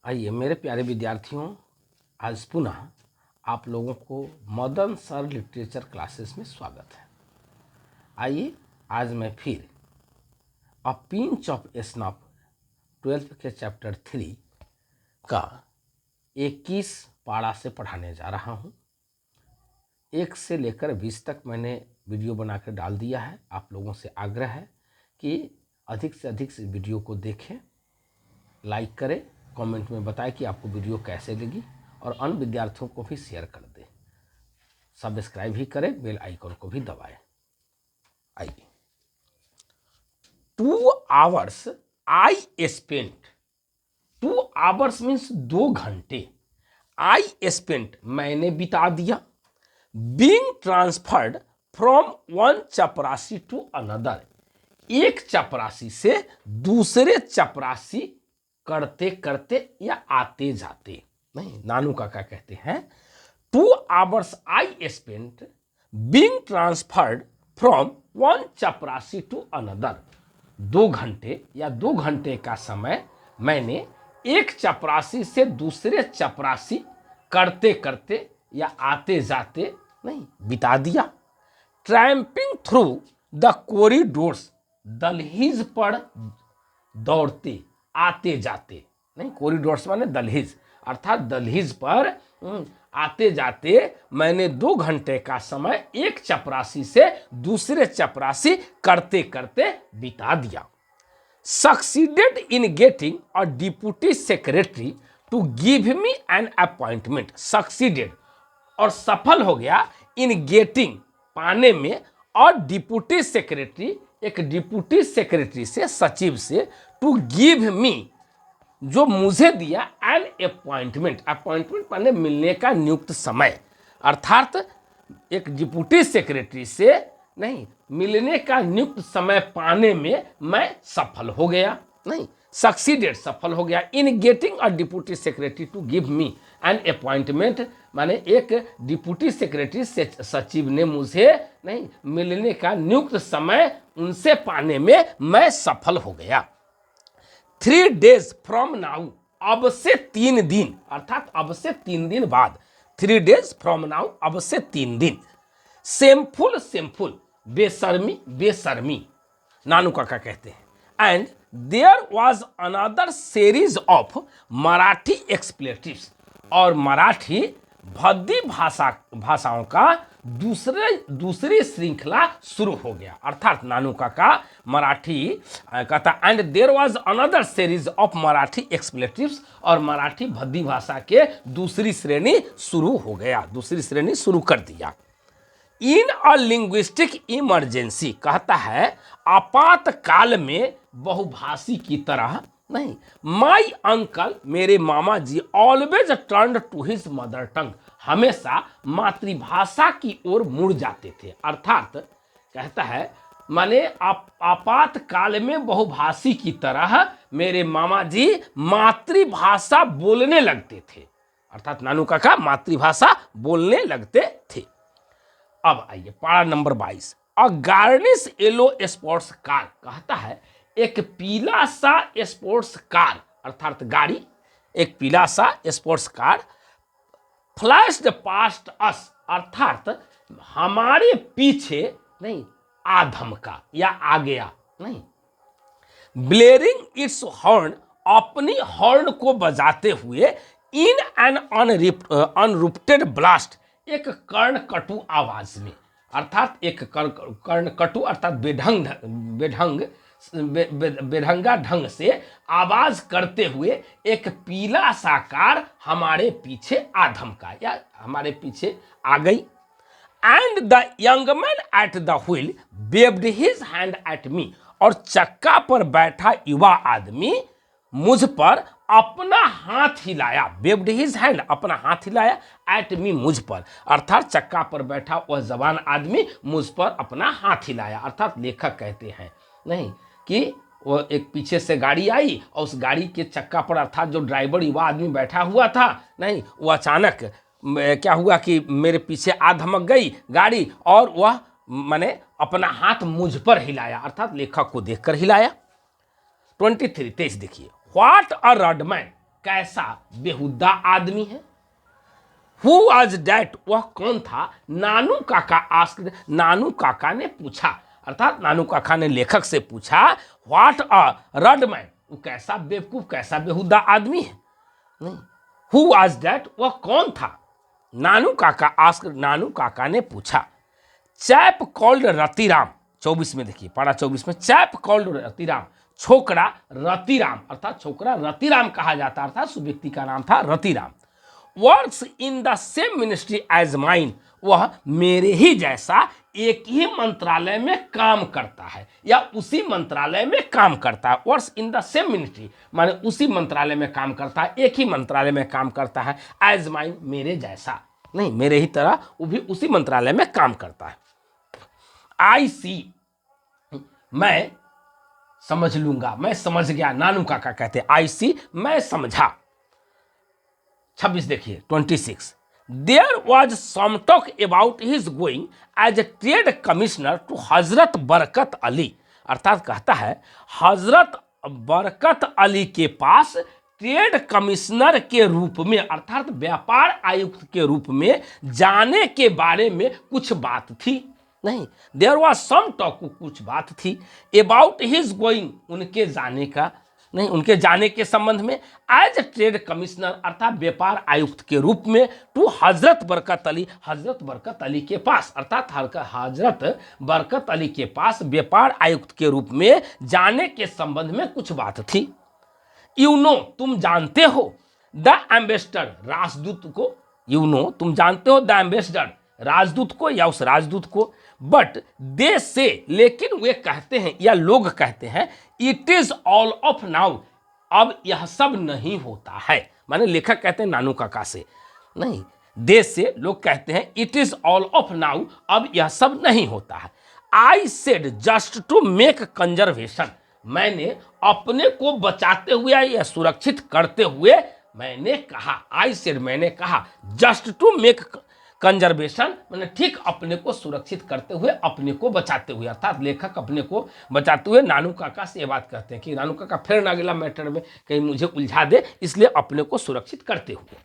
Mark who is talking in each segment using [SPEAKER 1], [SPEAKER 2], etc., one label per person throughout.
[SPEAKER 1] आइए मेरे प्यारे विद्यार्थियों, आज पुनः आप लोगों को मदन सर लिटरेचर क्लासेस में स्वागत है। आइए आज मैं फिर a pinch of snuff 12th के चैप्टर 3 का 21 पारा से पढ़ाने जा रहा हूँ। 1 से लेकर 20 तक मैंने वीडियो बना कर डाल दिया है। आप लोगों से आग्रह है कि अधिक से अधिक इस वीडियो को देखें, लाइक करें, कमेंट में बताएं कि आपको वीडियो कैसे लगी और अन्य विद्यार्थियों को भी शेयर कर दें। सब्सक्राइब भी करें, बेल आइकन को भी दबाएं। आइए 2 hours I spent. 2 hours means 2 घंटे। आई स्पेंट मैंने बिता दिया। बीइंग ट्रांसफर्ड फ्रॉम वन चपरासी टू अनदर, एक चपरासी से दूसरे चपरासी करते करते या आते जाते। नहीं, नानू काका कहते हैं 2 hours I spent being transferred from one चपरासी टू अनदर। 2 घंटे या 2 घंटे का समय मैंने एक चपरासी से दूसरे चपरासी करते करते या आते जाते नहीं बिता दिया। ट्रैम्पिंग थ्रू द कॉरिडोर्स, दहलीज पर दौड़ते आते जाते। नहीं, कॉरिडोर्स माने दहलीज, अर्थात दहलीज पर आते जाते मैंने 2 घंटे का समय एक चपरासी से दूसरे चपरासी करते करते बिता दिया। Succeeded in getting a deputy secretary to give me an appointment. Succeeded और सफल हो गया इन गेटिंग पाने में, और डिप्टी सेक्रेटरी एक डिप्टी सेक्रेटरी से, सचिव से, टू गिव मी जो मुझे दिया एन अपॉइंटमेंट। अपॉइंटमेंट माने मिलने का नियुक्त समय, अर्थात एक डिप्टी सेक्रेटरी से नहीं मिलने का नियुक्त समय पाने में मैं सफल हो गया। नहीं, सक्सीडेड सफल हो गया। In getting a deputy secretary to give me an appointment माने एक डिप्टी सेक्रेटरी से सचिव ने मुझे नहीं मिलने का नियुक्त समय उनसे पाने में मैं सफल हो गया। 3 days फ्रॉम नाउ, अब से 3 दिन, अर्थात अब से 3 दिन बाद। 3 days फ्रॉम नाउ, अब से 3 दिन। शेमफुल शेमफुल, बेशर्मी बेशर्मी, नानू काका कहते हैं। And there was another series of Marathi expletives, और मराठी भद्दी भाषाओं का दूसरी श्रृंखला शुरू हो गया। अर्थात नानू काका मराठी कहता and there was another series of Marathi expletives, और मराठी भद्दी भाषा के दूसरी श्रेणी शुरू हो गया, दूसरी श्रेणी शुरू कर दिया। इन अ लिंग्विस्टिक इमरजेंसी, कहता है आपातकाल में बहुभाषी की तरह नहीं, माई अंकल मेरे मामा जी always turn to his mother tongue, हमेशा मातृभाषा की ओर मुड़ जाते थे। अर्थात कहता है माने आपातकाल में बहुभाषी की तरह मेरे मामा जी मातृभाषा बोलने लगते थे। अर्थात नानू काका मातृभाषा बोलने लगते थे। अब आइए पारा नंबर 22। अ गार्निश येलो स्पोर्ट्स कार, कहता है एक पीला सा स्पोर्ट्स कार, अर्थात गाड़ी, एक पीला सा स्पोर्ट्स कार फ्लैश्ड पास्ट अस, अर्थात हमारे पीछे नहीं आ धमका या आ गया। नहीं, ब्लेयरिंग इट्स हॉर्न, अपनी हॉर्न को बजाते हुए, इन एन अनरुप्टेड ब्लास्ट, एक कर्णकटु आवाज में, अर्थात एक कर्णकटु अर्थात बेढंगा ढंग से आवाज करते हुए एक पीला सा कार हमारे पीछे आ धमका या हमारे पीछे आ गई। And the young man at the wheel waived his hand at me, और चक्का पर बैठा युवा आदमी मुझ पर अपना हाथ हिलाया। वेव्ड हिज हैंड, अपना हाथ हिलाया, एट मी, मुझ पर, अर्थात चक्का पर बैठा वह जवान आदमी मुझ पर अपना हाथ हिलाया। अर्थात लेखक कहते हैं नहीं कि वो एक पीछे से गाड़ी आई और उस गाड़ी के चक्का पर, अर्थात जो ड्राइवर युवा आदमी बैठा हुआ था नहीं, वो अचानक क्या हुआ कि मेरे पीछे आ धमक गई गाड़ी, और वह मैंने अपना हाथ मुझ पर हिलाया, अर्थात लेखक को देखकर हिलाया। 23 देखिए। व्हाट अ रडमैन, कैसा बेहुदा आदमी है। हु वाज डैट, वह कौन था। नानू काका आस्क्ड, नानू काका ने पूछा, अर्थात नानू काका ने लेखक से पूछा, व्हाट अ रड मैन, वो कैसा बेवकूफ कैसा बेहुदा आदमी है। नहीं, हु वाज डैट, वह कौन था। नानू काका आस्क्ड, नानू काका ने पूछा। चैप कॉल्ड रतिराम, 24 में देखिए, पारा 24 में, चैप कॉल्ड रतिराम, छोकरा रतिराम, अर्थात छोकरा रतिराम कहा जाता, अर्थात उस व्यक्ति का नाम था Ratiram. Works in the same ministry as mine, वह मेरे ही जैसा एक ही मंत्रालय में काम करता है या उसी मंत्रालय में काम करता है। Works in the same ministry माने उसी मंत्रालय में काम करता है, एक ही मंत्रालय में काम करता है। एज माइन, मेरे जैसा, नहीं मेरे ही तरह वो भी उसी मंत्रालय में काम करता है। आई सी, मैं समझ लूंगा, मैं समझ गया, नानू काका कहते हैं आई सी, मैं समझा। 26 देखिए, 26, there was some talk about his going as a trade commissioner to Hazrat Barkat Ali, अर्थात कहता है हजरत बरकत अली के पास ट्रेड कमिश्नर के रूप में, अर्थात व्यापार आयुक्त के रूप में जाने के बारे में कुछ बात थी। नहीं, देयर वॉज सम टॉक, कुछ बात थी। अबाउट हिज गोइंग, उनके जाने का, नहीं उनके जाने के संबंध में। एज ए ट्रेड कमिश्नर, अर्थात व्यापार आयुक्त के रूप में। टू हजरत बरकत अली, हजरत बरकत अली के पास, अर्थात हजरत बरकत अली के पास व्यापार आयुक्त के रूप में जाने के संबंध में कुछ बात थी। यू नो, तुम जानते हो, द एम्बेसडर, राजदूत को, यू नो तुम जानते हो, द एम्बेसडर राजदूत को या उस राजदूत को। बट दे से, लेकिन वे कहते हैं या लोग कहते हैं, it is all off now, अब यह सब नहीं होता है। माने लेखक कहते हैं नानू काका से, नहीं दे से लोग कहते हैं it is all off now, अब यह सब नहीं होता है। I said just to make conservation, मैंने अपने को बचाते हुए या सुरक्षित करते हुए मैंने कहा। आई सेड, मैंने कहा, जस्ट टू मेक कंजर्वेशन मैंने ठीक अपने को सुरक्षित करते हुए, अपने को बचाते हुए, अर्थात लेखक अपने को बचाते हुए नानू काका से ये बात कहते हैं कि नानू काका फिर ना अगला मैटर में कहीं मुझे उलझा दे, इसलिए अपने को सुरक्षित करते हुए।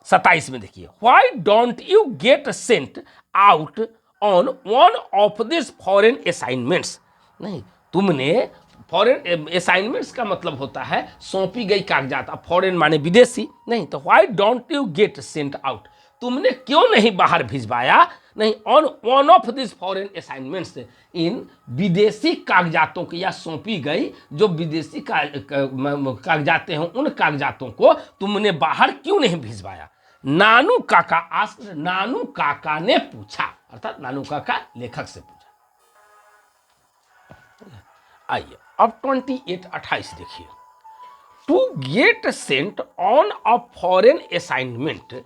[SPEAKER 1] 27 में देखिए, why don't you get sent out on one of this foreign assignments, नहीं तुमने फॉरेन असाइनमेंट्स का मतलब होता है सौंपी गई कागजात, अब फॉरेन माने विदेशी, नहीं तो why don't you get sent out, तुमने क्यों नहीं बाहर भिजवाया, नहीं on one of this foreign assignments, इन विदेशी कागजातों की या सौंपी गई जो विदेशी कागजातें हैं, उन कागजातों को तुमने बाहर क्यों नहीं भिजवाया। नानू काका आस्क्ड, नानू काका ने पूछा, अर्थात नानू काका लेखक से पूछा। आइए अब 28 देखिए, to get sent on a foreign assignment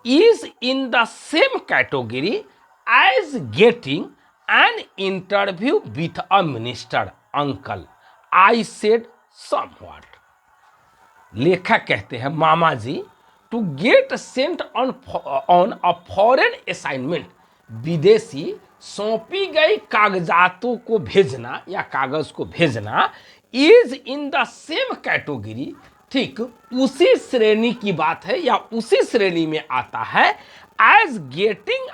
[SPEAKER 1] is in the same category as getting an interview with a minister, uncle, I said somewhat. लेखक कहते हैं मामा जी, to get sent on a foreign assignment, विदेशी सौंपी गई कागजातों को भेजना या कागज को भेजना, is in the same category, ठीक उसी श्रेणी की बात है या उसी श्रेणी में आता है as getting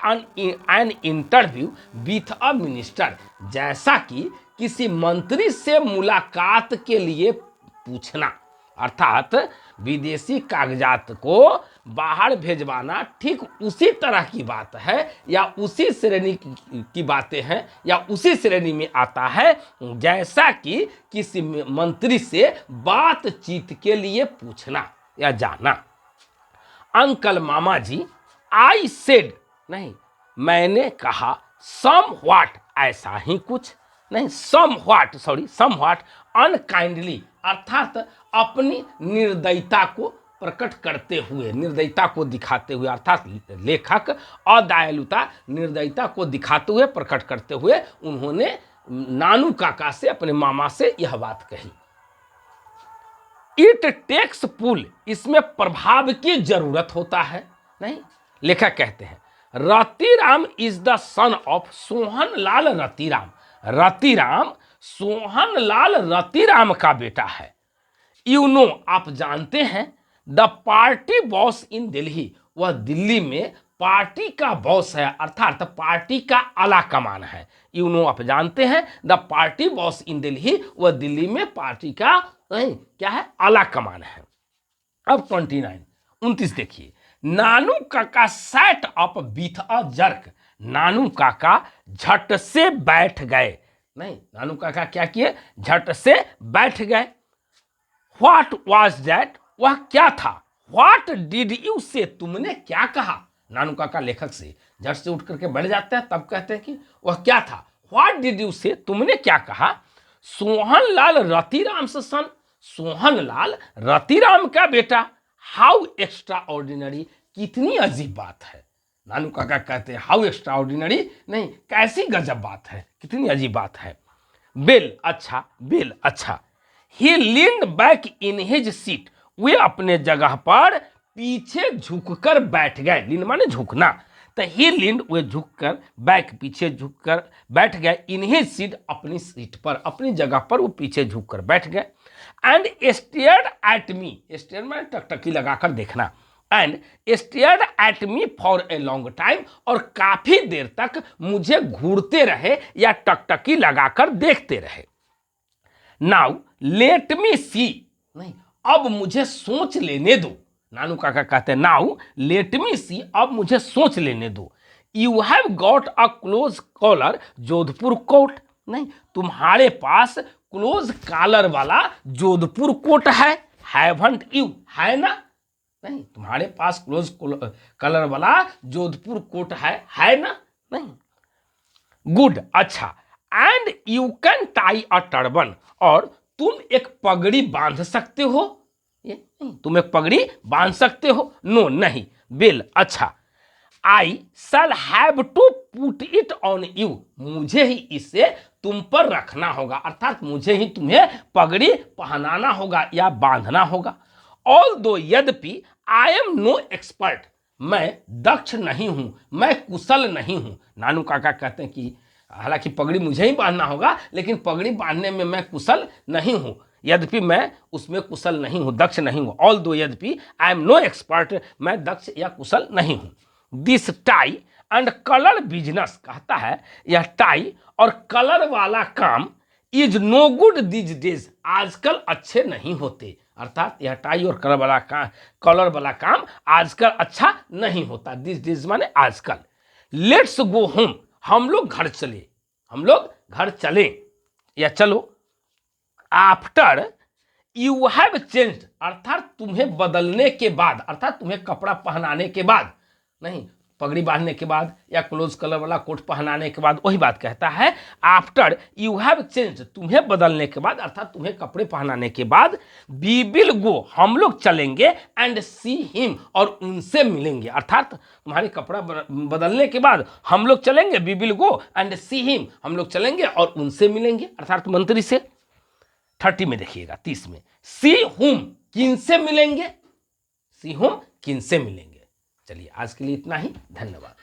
[SPEAKER 1] an interview with a minister, जैसा कि किसी मंत्री से मुलाकात के लिए पूछना, अर्थात विदेशी कागजात को बाहर भेजवाना ठीक उसी तरह की बात है या उसी श्रेणी की बातें हैं या उसी श्रेणी में आता है जैसा कि किसी मंत्री से बातचीत के लिए पूछना या जाना। Uncle mama ji, I said, नहीं मैंने कहा, सम व्हाट, ऐसा ही कुछ, नहीं सम व्हाट अनकाइंडली, अर्थात अपनी निर्दयता को प्रकट करते हुए, निर्दयता को दिखाते हुए, अर्थात लेखक अदयालुता निर्दयता को दिखाते हुए प्रकट करते हुए उन्होंने नानू काका से, अपने मामा से यह बात कही। इट टेक्स पुल, इसमें प्रभाव की जरूरत होता है, नहीं लेखक कहते हैं Ratiram is the son of Sohan Lal Ratiram, Ratiram Sohan Lal Ratiram का बेटा है। यू नो आप जानते हैं, the party boss in Delhi, वह दिल्ली में पार्टी का बॉस है, अर्थात पार्टी का आला कमान है। यू नो आप जानते हैं, the party boss in Delhi, वह दिल्ली में पार्टी का नहीं क्या है, आला कमान है। अब 29 देखिए, Nanu Kaka sat up with a jerk, Nanu Kaka झट से बैठ गए, नहीं नानू काका क्या किए, झट से बैठ गए। व्हाट वाज दैट, वह क्या था। व्हाट डिड यू से, तुमने क्या कहा। नानू काका लेखक से झट से उठ करके बैठ जाते हैं, तब कहते हैं कि वह क्या था। व्हाट डिड यू से, तुमने क्या कहा। सोहनलाल रतिराम से सन, सोहनलाल रतिराम का बेटा। हाउ एक्स्ट्रा ऑर्डिनरी, कितनी अजीब बात है। नानू काका कहते हैं हाउ एक्स्ट्रा ऑर्डिनरी, नहीं कैसी गजब बात है, कितनी अजीब बात है। बिल अच्छा, बिल अच्छा। He leaned back in his seat, वे अपने जगह पर पीछे झुककर बैठ गए। लीन माने झुकना, तो ही लीन्ड वे झुककर, बैक पीछे झुककर बैठ गए, इन हिज सीट अपनी सीट पर, अपनी जगह पर वो पीछे झुककर बैठ गए। And stared at me, stare माने टकटकी लगाकर देखना, and stared at me for a long time, और काफी देर तक मुझे घूरते रहे या टकटकी लगाकर देखते रहे। नाउ लेट मी सी, नहीं अब मुझे सोच लेने दो। नानू काका कहते हैं नाउ लेट मी सी, अब मुझे सोच लेने दो। You have got a close collar Jodhpur coat, नहीं तुम्हारे पास क्लोज कॉलर वाला जोधपुर कोट है। हैवंट यू, है ना, नहीं तुम्हारे पास क्लोज कॉलर वाला जोधपुर कोट है ना, नहीं। गुड अच्छा। And you can tie a turban, और तुम एक पगड़ी बांध सकते हो। ये नहीं, तुम एक पगड़ी बांध सकते हो। नो नहीं। बिल अच्छा। I shall have to put it on you, मुझे ही इसे तुम पर रखना होगा, अर्थात मुझे ही तुम्हें पगड़ी पहनाना होगा या बांधना होगा। ऑल दो यद्यपि आई एम नो एक्सपर्ट, मैं दक्ष नहीं हूं, मैं कुशल नहीं हूं। नानू काका कहते हैं कि हालांकि पगड़ी मुझे ही बांधना होगा, लेकिन पगड़ी बांधने में मैं कुशल नहीं हूं, यद्यपि मैं उसमें कुशल नहीं हूं, दक्ष नहीं हूं। ऑल दो यद्यपि आई एम नो एक्सपर्ट, मैं दक्ष या कुशल नहीं हूं। This tie and colour business, कहता है यह टाई और कलर वाला काम is no good this days, आजकल अच्छे नहीं होते, अर्थात यह टाई और कलर वाला काम आजकल अच्छा नहीं होता। दिस डेज माने आजकल। लेट्स गो होम, हम लोग घर चले, हम लोग घर चले या चलो। आफ्टर यू हैव चेंज्ड, अर्थात तुम्हें बदलने के बाद, अर्थात तुम्हें कपड़ा पहनाने के बाद, नहीं पगड़ी बांधने के बाद या क्लोज कलर वाला कोट पहनाने के बाद, वही बात कहता है। आफ्टर यू हैव चेंज्ड, तुम्हें बदलने के बाद, अर्थात तुम्हें कपड़े पहनाने के बाद। वी विल गो, हम लोग चलेंगे, एंड सी हिम, और उनसे मिलेंगे, अर्थात तुम्हारे कपड़ा बदलने के बाद हम लोग चलेंगे, we will go and see him, हम लोग चलेंगे और उनसे मिलेंगे, अर्थात मंत्री से। 30 में देखिएगा, 30 में सी हुम, किन से मिलेंगे, सी हुम किन से मिलेंगे। चलिए आज के लिए इतना ही, धन्यवाद।